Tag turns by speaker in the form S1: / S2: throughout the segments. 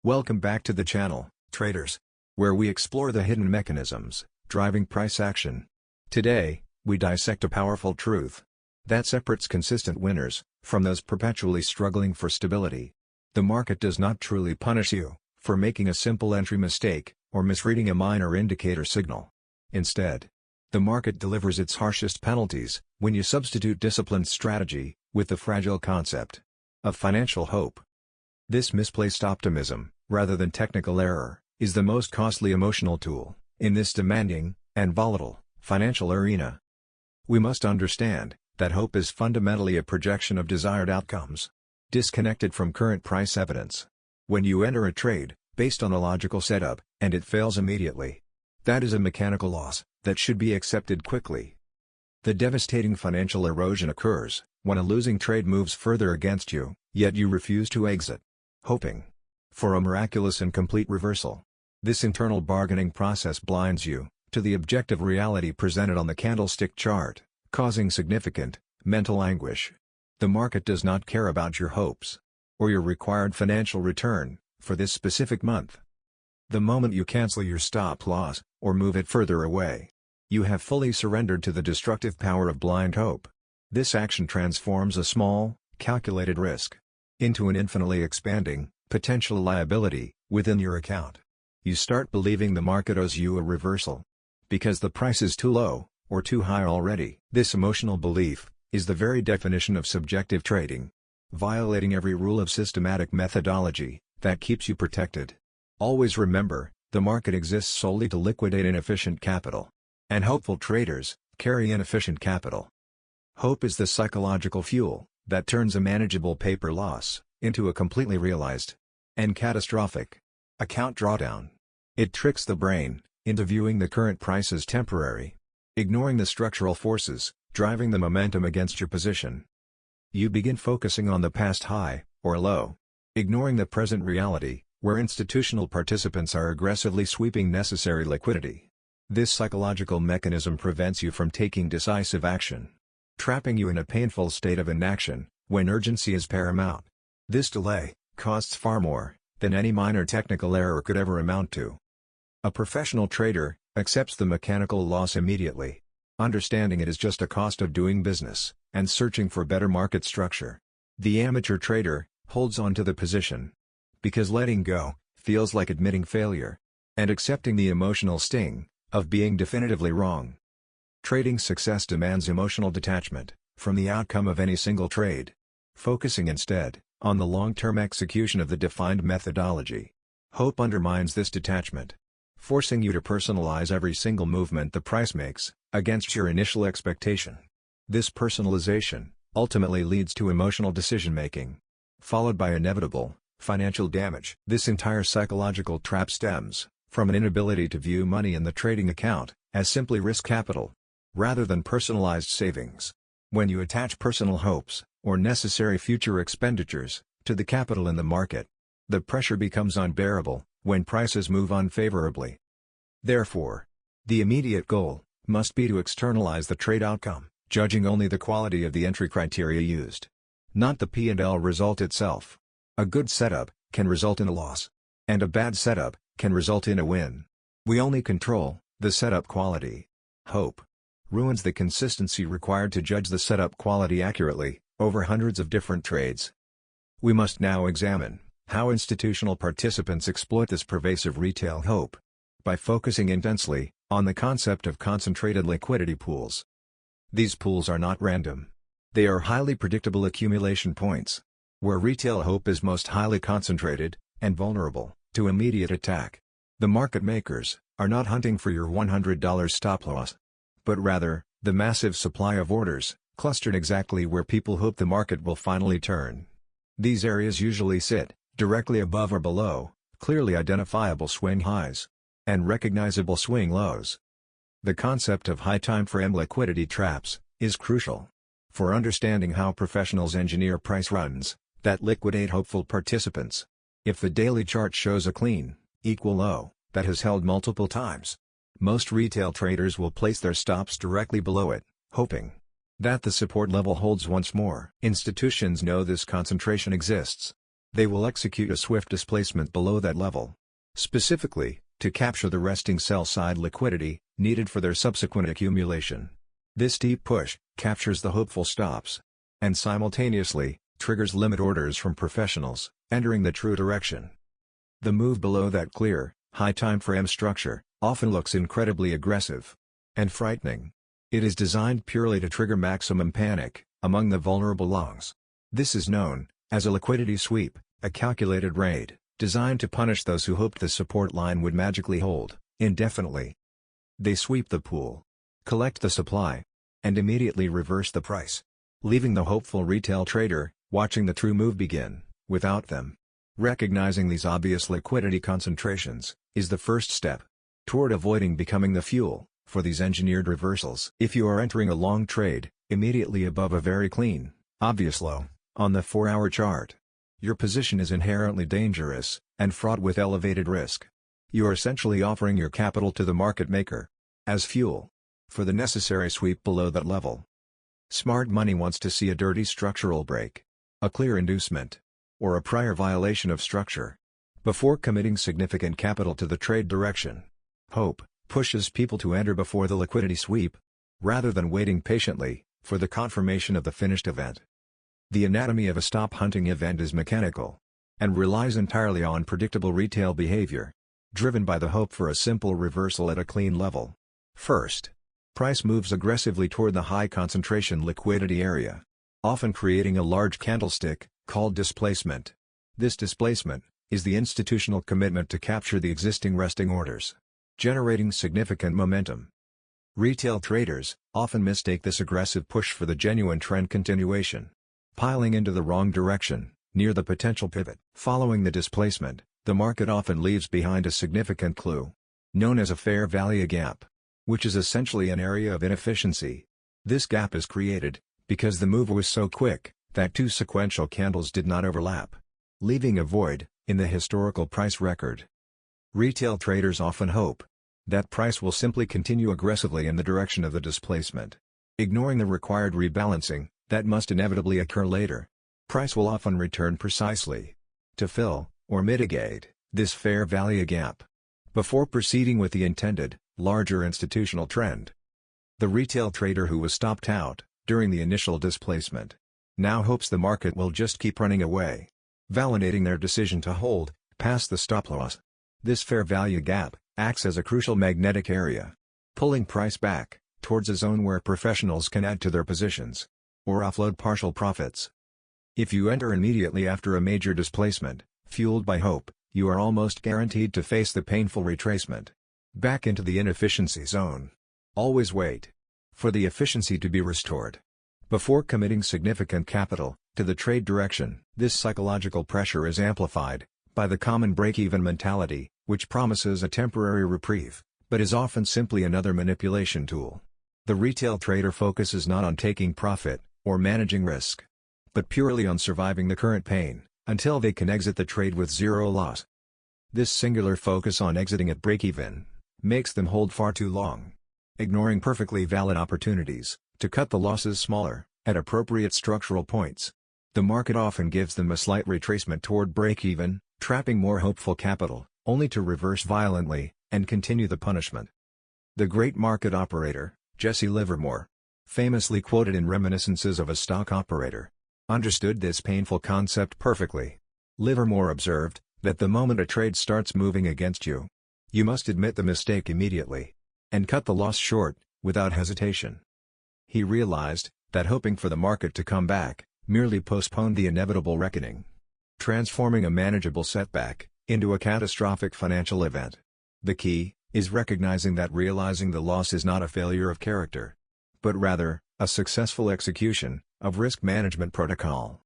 S1: Welcome back to the channel, traders, where we explore the hidden mechanisms driving price action. Today, we dissect a powerful truth that separates consistent winners from those perpetually struggling for stability. The market does not truly punish you for making a simple entry mistake or misreading a minor indicator signal. Instead, the market delivers its harshest penalties when you substitute disciplined strategy with the fragile concept of financial hope. This misplaced optimism, rather than technical error, is the most costly emotional tool in this demanding and volatile financial arena. We must understand that hope is fundamentally a projection of desired outcomes, disconnected from current price evidence. When you enter a trade based on a logical setup, and it fails immediately, that is a mechanical loss that should be accepted quickly. The devastating financial erosion occurs when a losing trade moves further against you, yet you refuse to exit, hoping for a miraculous and complete reversal. This internal bargaining process blinds you to the objective reality presented on the candlestick chart, causing significant mental anguish. The market does not care about your hopes or your required financial return for this specific month. The moment you cancel your stop loss or move it further away, you have fully surrendered to the destructive power of blind hope. This action transforms a small, calculated risk into an infinitely expanding, potential liability within your account. You start believing the market owes you a reversal because the price is too low or too high already. This emotional belief is the very definition of subjective trading, violating every rule of systematic methodology that keeps you protected. Always remember, the market exists solely to liquidate inefficient capital, and hopeful traders carry inefficient capital. Hope is the psychological fuel that turns a manageable paper loss into a completely realized and catastrophic account drawdown. It tricks the brain into viewing the current price as temporary, ignoring the structural forces driving the momentum against your position. You begin focusing on the past high or low, ignoring the present reality where institutional participants are aggressively sweeping necessary liquidity. This psychological mechanism prevents you from taking decisive action, trapping you in a painful state of inaction when urgency is paramount. This delay costs far more than any minor technical error could ever amount to. A professional trader accepts the mechanical loss immediately, understanding it is just a cost of doing business and searching for better market structure. The amateur trader holds on to the position because letting go feels like admitting failure and accepting the emotional sting of being definitively wrong. Trading success demands emotional detachment from the outcome of any single trade, focusing instead on the long-term execution of the defined methodology. Hope undermines this detachment, forcing you to personalize every single movement the price makes against your initial expectation. This personalization ultimately leads to emotional decision-making, followed by inevitable financial damage. This entire psychological trap stems from an inability to view money in the trading account as simply risk capital, rather than personalized savings. When you attach personal hopes or necessary future expenditures to the capital in the market, the pressure becomes unbearable when prices move unfavorably. Therefore, the immediate goal must be to externalize the trade outcome, judging only the quality of the entry criteria used, not the P&L result itself. A good setup can result in a loss, and a bad setup can result in a win. We only control the setup quality. Hope ruins the consistency required to judge the setup quality accurately over hundreds of different trades. We must now examine how institutional participants exploit this pervasive retail hope by focusing intensely on the concept of concentrated liquidity pools. These pools are not random. They are highly predictable accumulation points where retail hope is most highly concentrated and vulnerable to immediate attack. The market makers are not hunting for your $100 stop loss, but rather the massive supply of orders clustered exactly where people hope the market will finally turn. These areas usually sit directly above or below clearly identifiable swing highs and recognizable swing lows. The concept of high time frame liquidity traps is crucial for understanding how professionals engineer price runs that liquidate hopeful participants. If the daily chart shows a clean, equal low that has held multiple times, most retail traders will place their stops directly below it, hoping that the support level holds once more. Institutions know this concentration exists, They will execute a swift displacement below that level. Specifically, to capture the resting sell-side liquidity, needed for their subsequent accumulation. This deep push captures the hopeful stops, and simultaneously, triggers limit orders from professionals, entering the true direction. The move below that clear, high time frame structure, often looks incredibly aggressive and frightening. It is designed purely to trigger maximum panic among the vulnerable longs. This is known as a liquidity sweep, a calculated raid, designed to punish those who hoped the support line would magically hold indefinitely. They sweep the pool, collect the supply, and immediately reverse the price, leaving the hopeful retail trader watching the true move begin without them. Recognizing these obvious liquidity concentrations is the first step toward avoiding becoming the fuel for these engineered reversals. If you are entering a long trade immediately above a very clean, obvious low on the 4-hour chart, your position is inherently dangerous and fraught with elevated risk. You are essentially offering your capital to the market maker as fuel for the necessary sweep below that level. Smart money wants to see a dirty structural break, a clear inducement, or a prior violation of structure before committing significant capital to the trade direction. Hope pushes people to enter before the liquidity sweep, rather than waiting patiently for the confirmation of the finished event. The anatomy of a stop hunting event is mechanical and relies entirely on predictable retail behavior, driven by the hope for a simple reversal at a clean level. First, price moves aggressively toward the high concentration liquidity area, often creating a large candlestick called displacement. This displacement is the institutional commitment to capture the existing resting orders, generating significant momentum. Retail traders often mistake this aggressive push for the genuine trend continuation, piling into the wrong direction near the potential pivot. Following the displacement, the market often leaves behind a significant clue, known as a fair value gap, which is essentially an area of inefficiency. This gap is created because the move was so quick that two sequential candles did not overlap, leaving a void in the historical price record. Retail traders often hope that price will simply continue aggressively in the direction of the displacement, ignoring the required rebalancing that must inevitably occur later. Price will often return precisely to fill or mitigate this fair value gap before proceeding with the intended, larger institutional trend. The retail trader who was stopped out during the initial displacement now hopes the market will just keep running away, validating their decision to hold past the stop loss. This fair value gap acts as a crucial magnetic area, pulling price back towards a zone where professionals can add to their positions or offload partial profits. If you enter immediately after a major displacement, fueled by hope, you are almost guaranteed to face the painful retracement back into the inefficiency zone. Always wait for the efficiency to be restored before committing significant capital to the trade direction. This psychological pressure is amplified by the common break-even mentality, which promises a temporary reprieve, but is often simply another manipulation tool. The retail trader focuses not on taking profit or managing risk, but purely on surviving the current pain until they can exit the trade with zero loss. This singular focus on exiting at break-even makes them hold far too long, ignoring perfectly valid opportunities to cut the losses smaller at appropriate structural points. The market often gives them a slight retracement toward break-even, trapping more hopeful capital, only to reverse violently and continue the punishment. The great market operator, Jesse Livermore, famously quoted in Reminiscences of a Stock Operator, understood this painful concept perfectly. Livermore observed that the moment a trade starts moving against you, you must admit the mistake immediately and cut the loss short without hesitation. He realized that hoping for the market to come back merely postponed the inevitable reckoning, transforming a manageable setback into a catastrophic financial event. The key is recognizing that realizing the loss is not a failure of character, but rather a successful execution of risk management protocol.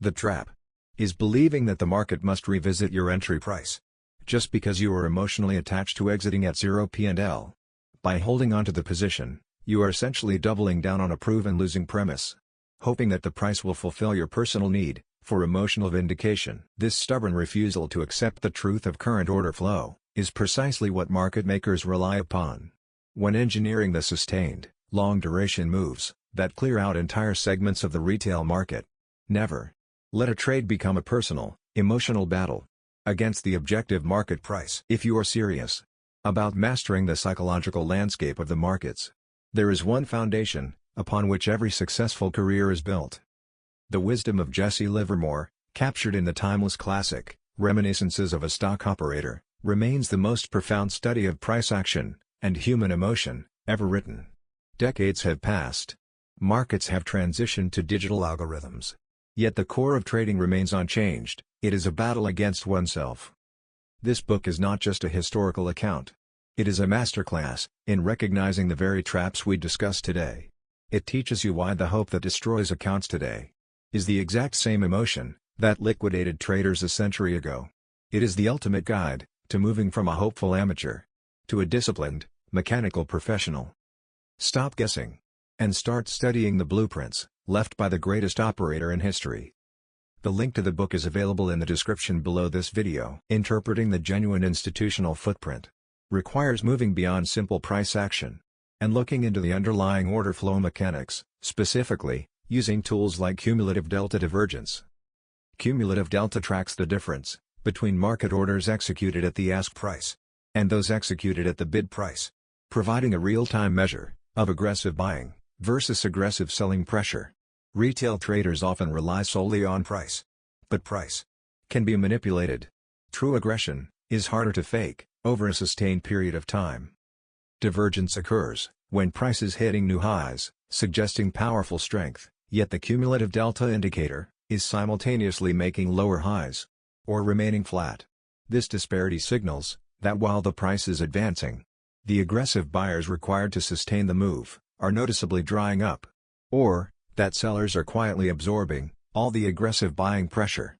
S1: The trap is believing that the market must revisit your entry price just because you are emotionally attached to exiting at zero P&L. By holding onto the position, you are essentially doubling down on a proven losing premise, hoping that the price will fulfill your personal need for emotional vindication. This stubborn refusal to accept the truth of current order flow is precisely what market makers rely upon when engineering the sustained, long-duration moves that clear out entire segments of the retail market. Never let a trade become a personal Emotional battle against the objective market price. If you are serious about mastering the psychological landscape of the markets, there is one foundation upon which every successful career is built. The wisdom of Jesse Livermore, captured in the timeless classic, Reminiscences of a Stock Operator, remains the most profound study of price action and human emotion ever written. Decades have passed. Markets have transitioned to digital algorithms. Yet the core of trading remains unchanged. It is a battle against oneself. This book is not just a historical account. It is a masterclass in recognizing the very traps we discuss today. It teaches you why the hope that destroys accounts today is the exact same emotion that liquidated traders a century ago. It is the ultimate guide to moving from a hopeful amateur to a disciplined, mechanical professional. Stop guessing and start studying the blueprints left by the greatest operator in history. The link to the book is available in the description below this video. Interpreting the genuine institutional footprint requires moving beyond simple price action and looking into the underlying order flow mechanics, specifically, using tools like cumulative delta divergence. Cumulative delta tracks the difference between market orders executed at the ask price and those executed at the bid price, providing a real-time measure of aggressive buying versus aggressive selling pressure. Retail traders often rely solely on price, but price can be manipulated. True aggression is harder to fake over a sustained period of time. Divergence occurs when price is hitting new highs, suggesting powerful strength, yet the cumulative delta indicator is simultaneously making lower highs or remaining flat. This disparity signals that while the price is advancing, the aggressive buyers required to sustain the move are noticeably drying up, or that sellers are quietly absorbing all the aggressive buying pressure.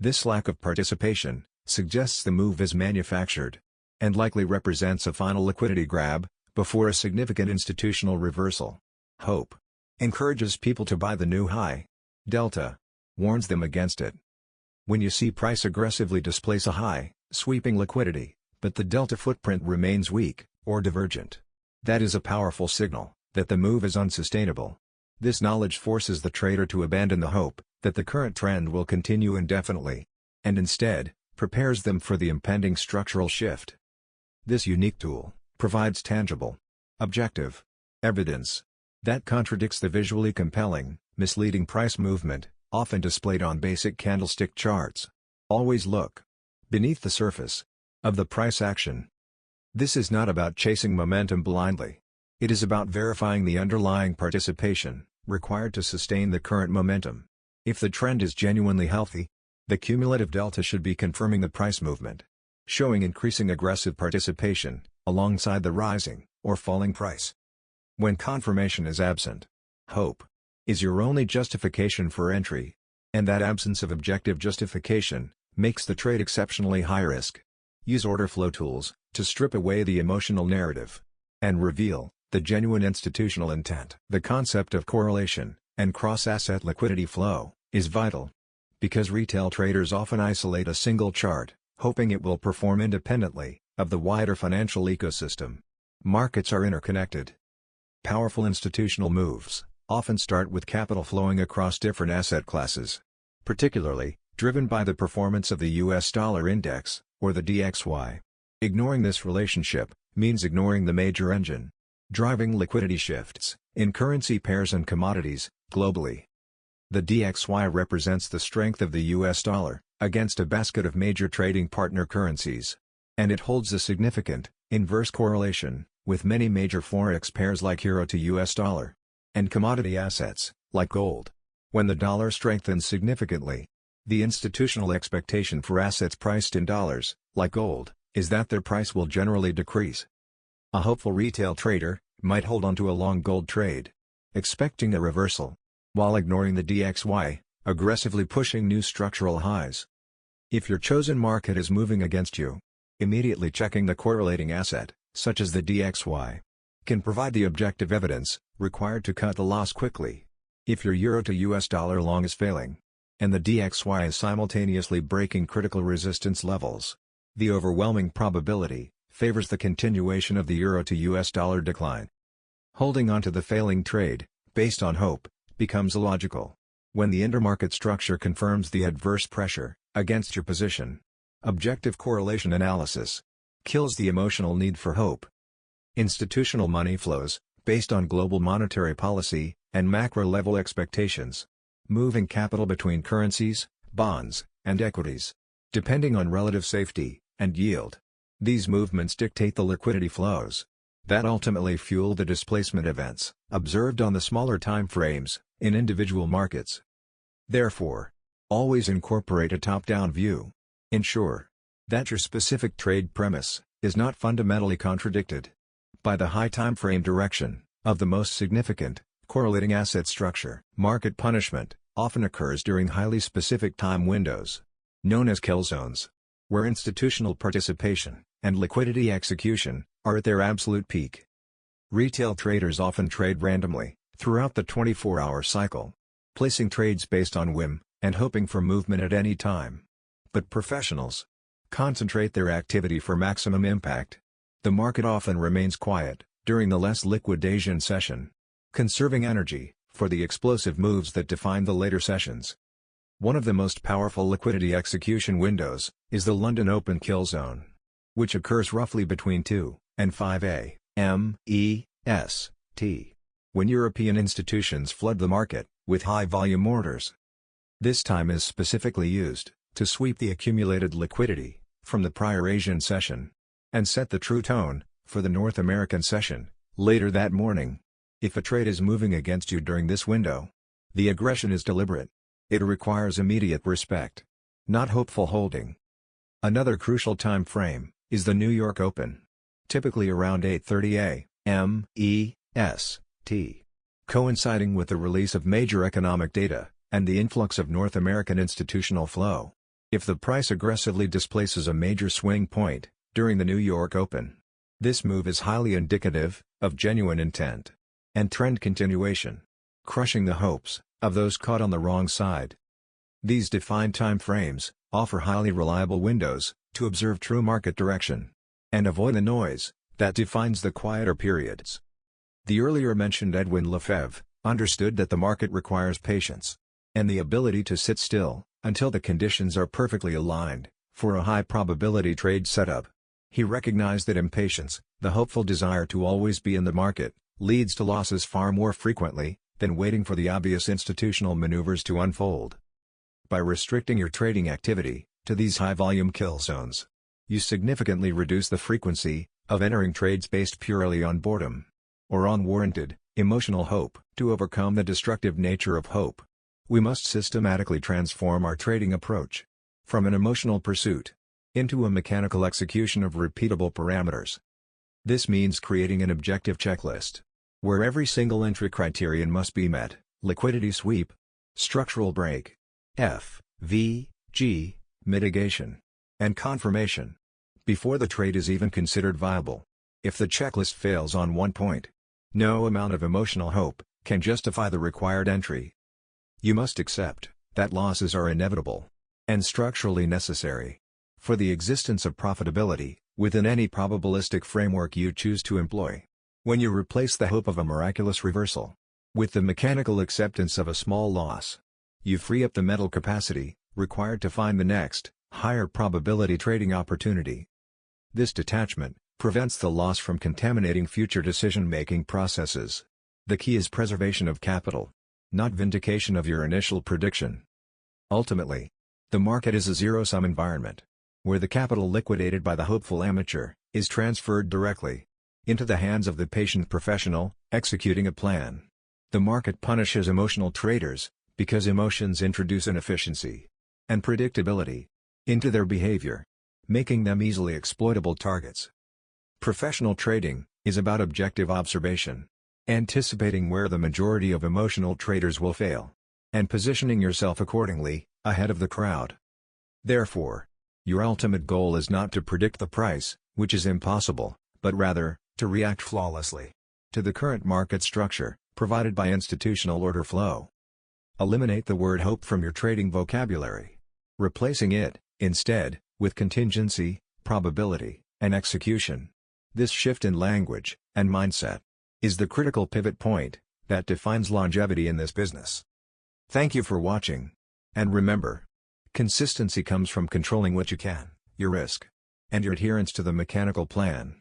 S1: This lack of participation suggests the move is manufactured and likely represents a final liquidity grab before a significant institutional reversal. Hope encourages people to buy the new high. Delta warns them against it. When you see price aggressively displace a high, sweeping liquidity, but the delta footprint remains weak or divergent, that is a powerful signal that the move is unsustainable. This knowledge forces the trader to abandon the hope that the current trend will continue indefinitely, and instead, prepares them for the impending structural shift. This unique tool provides tangible, objective evidence that contradicts the visually compelling, misleading price movement, often displayed on basic candlestick charts. Always look beneath the surface of the price action. This is not about chasing momentum blindly. It is about verifying the underlying participation required to sustain the current momentum. If the trend is genuinely healthy, the cumulative delta should be confirming the price movement, showing increasing aggressive participation alongside the rising or falling price. When confirmation is absent, hope is your only justification for entry, and that absence of objective justification makes the trade exceptionally high risk. Use order flow tools to strip away the emotional narrative and reveal the genuine institutional intent. The concept of correlation and cross-asset liquidity flow is vital, because retail traders often isolate a single chart, hoping it will perform independently of the wider financial ecosystem. Markets are interconnected. Powerful institutional moves often start with capital flowing across different asset classes, particularly driven by the performance of the US dollar index, or the DXY. Ignoring this relationship means ignoring the major engine driving liquidity shifts in currency pairs and commodities globally. The DXY represents the strength of the US dollar against a basket of major trading partner currencies, and it holds a significant inverse correlation with many major forex pairs like euro to US dollar and commodity assets like gold. When the dollar strengthens significantly, the institutional expectation for assets priced in dollars, like gold, is that their price will generally decrease. A hopeful retail trader might hold onto a long gold trade, expecting a reversal, while ignoring the DXY, aggressively pushing new structural highs. If your chosen market is moving against you, immediately checking the correlating asset, such as the DXY, can provide the objective evidence required to cut the loss quickly. If your euro to US dollar long is failing, and the DXY is simultaneously breaking critical resistance levels, the overwhelming probability favors the continuation of the euro to US dollar decline. Holding on to the failing trade, based on hope, becomes illogical. When the intermarket structure confirms the adverse pressure, against your position. Objective correlation analysis kills the emotional need for hope. Institutional money flows, based on global monetary policy and macro-level expectations. Moving capital between currencies, bonds, and equities, depending on relative safety and yield. These movements dictate the liquidity flows that ultimately fuel the displacement events observed on the smaller time frames in individual markets. Therefore, always incorporate a top-down view. Ensure that your specific trade premise is not fundamentally contradicted by the high time frame direction of the most significant correlating asset structure. Market punishment often occurs during highly specific time windows, known as kill zones, where institutional participation and liquidity execution are at their absolute peak. Retail traders often trade randomly throughout the 24-hour cycle, placing trades based on whim and hoping for movement at any time. But professionals concentrate their activity for maximum impact. The market often remains quiet during the less liquid Asian session, conserving energy for the explosive moves that define the later sessions. One of the most powerful liquidity execution windows is the London Open kill zone, which occurs roughly between 2 and 5 a.m. EST, when European institutions flood the market with high-volume orders. This time is specifically used to sweep the accumulated liquidity from the prior Asian session and set the true tone for the North American session later that morning. If a trade is moving against you during this window, the aggression is deliberate. It requires immediate respect, not hopeful holding. Another crucial time frame is the New York Open, typically around 8:30 a.m. EST, coinciding with the release of major economic data and the influx of North American institutional flow. If the price aggressively displaces a major swing point during the New York Open, this move is highly indicative of genuine intent and trend continuation, crushing the hopes of those caught on the wrong side. These defined time frames offer highly reliable windows to observe true market direction and avoid the noise that defines the quieter periods. The earlier mentioned Edwin Lefebvre understood that the market requires patience and the ability to sit still until the conditions are perfectly aligned for a high-probability trade setup. He recognized that impatience, the hopeful desire to always be in the market, leads to losses far more frequently than waiting for the obvious institutional maneuvers to unfold. By restricting your trading activity to these high-volume kill zones, you significantly reduce the frequency of entering trades based purely on boredom or unwarranted, emotional hope. To overcome the destructive nature of hope, we must systematically transform our trading approach from an emotional pursuit into a mechanical execution of repeatable parameters. This means creating an objective checklist where every single entry criterion must be met: liquidity sweep, structural break, FVG, mitigation, and confirmation, before the trade is even considered viable. If the checklist fails on one point, no amount of emotional hope can justify the required entry. You must accept that losses are inevitable and structurally necessary for the existence of profitability within any probabilistic framework you choose to employ. When you replace the hope of a miraculous reversal with the mechanical acceptance of a small loss, you free up the mental capacity required to find the next, higher probability trading opportunity. This detachment prevents the loss from contaminating future decision-making processes. The key is preservation of capital, not vindication of your initial prediction. Ultimately, the market is a zero-sum environment, where the capital liquidated by the hopeful amateur is transferred directly into the hands of the patient professional executing a plan. The market punishes emotional traders because emotions introduce inefficiency and predictability into their behavior, making them easily exploitable targets. Professional trading is about objective observation, anticipating where the majority of emotional traders will fail, and positioning yourself accordingly, ahead of the crowd. Therefore, your ultimate goal is not to predict the price, which is impossible, but rather, to react flawlessly to the current market structure provided by institutional order flow. Eliminate the word hope from your trading vocabulary, replacing it, instead, with contingency, probability, and execution. This shift in language and mindset is the critical pivot point that defines longevity in this business. Thank you for watching, and remember, Consistency comes from controlling what you can, your risk, and your adherence to the mechanical plan.